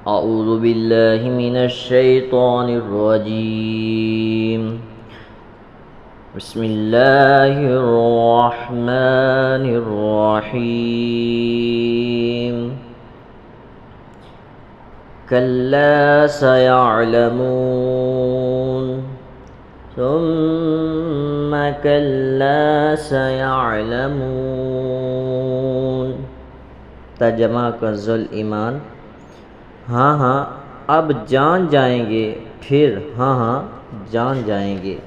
अऊज़ु बिल्लाहि मिनश शैतानिर रजीम। बिस्मिल्लाहिर रहमानिर रहीम। कल्ला सयअलमून सुम्मा कल्ला सयअलमून। तर्जमा कंज़ुल ईमान, हाँ हाँ अब जान जाएंगे, फिर हाँ हाँ जान जाएंगे।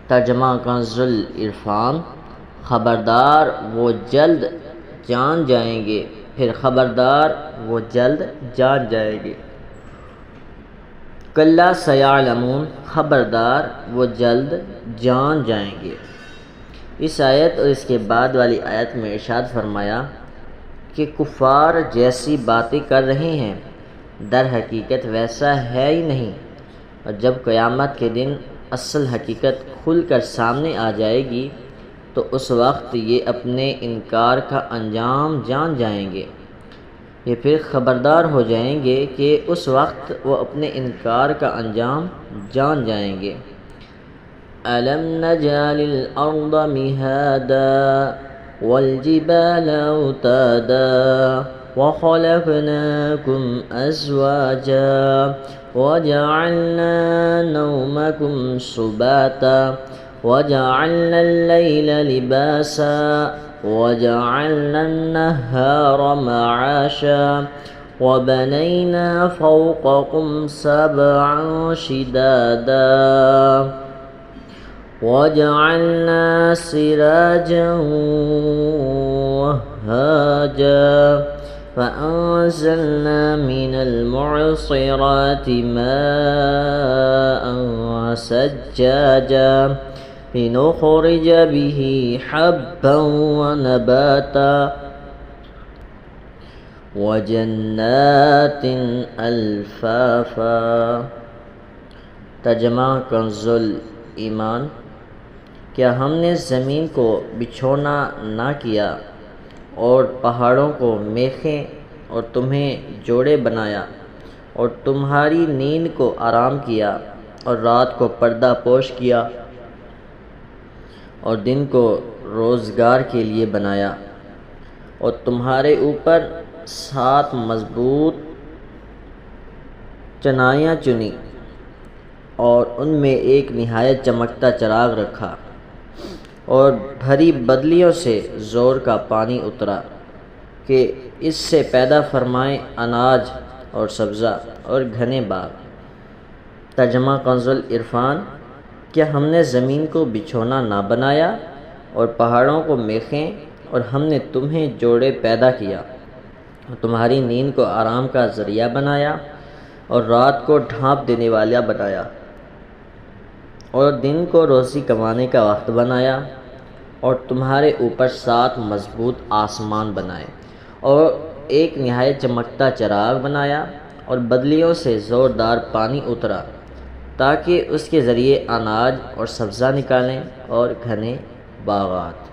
तर्जमा कंज़ुल इरफान, ख़बरदार वो जल्द जान जाएंगे, फिर ख़बरदार वो जल्द जान जाएंगे। कल्ला सयअलमून, ख़बरदार वो जल्द जान जाएंगे। इस आयत और इसके बाद वाली आयत में इरशाद फरमाया कि कुफ़ार जैसी बातें कर रहे हैं दर हकीकत वैसा है ही नहीं, और जब क़यामत के दिन असल हकीकत खुल कर सामने आ जाएगी तो उस वक्त ये अपने इनकार का अंजाम जान जाएंगे। ये फिर ख़बरदार हो जाएंगे कि उस वक्त वो अपने इनकार का अंजाम जान जाएंगे। अलम नजअलिल अर्द मिहादा वल्जिबाल औतादा व खलक़नाकुम अज़वाजा वजअलना नौमकुम सुबाता वजअलना अल-लैला लिबासा वजअलना अन-नहार मआशा वबनैना फ़ौक़कुम सबअन शिदादा वजअलना सिराजन वहाजा फ़अंज़लना मिनल मुअसिराति माअन सज्जाजा लिनुख़रिज बिही हब्बन व नबाता वजन्नातिन अल्फ़ाफ़ा। तर्जमा कंज़ुल ईमान, क्या हमने ज़मीन को बिछोना ना किया और पहाड़ों को मेखें और तुम्हें जोड़े बनाया और तुम्हारी नींद को आराम किया और रात को पर्दा पोश किया और दिन को रोज़गार के लिए बनाया और तुम्हारे ऊपर 7 मज़बूत चनाइयाँ चुनी और उनमें एक निहायत चमकता चिराग रखा और भरी बदलियों से ज़ोर का पानी उतरा कि इससे पैदा फरमाएं अनाज और सब्ज़ा और घने बाग। तर्जमा कंज़ुल इरफान, क्या हमने ज़मीन को बिछोना ना बनाया और पहाड़ों को मेखें और हमने तुम्हें जोड़े पैदा किया और तुम्हारी नींद को आराम का ज़रिया बनाया और रात को ढांप देने वाला बनाया और दिन को रोज़ी कमाने का वक्त बनाया और तुम्हारे ऊपर 7 मज़बूत आसमान बनाए और एक निहायत चमकता चिराग बनाया और बदलियों से ज़ोरदार पानी उतरा ताकि उसके ज़रिए अनाज और सब्ज़ा निकालें और घने बागात।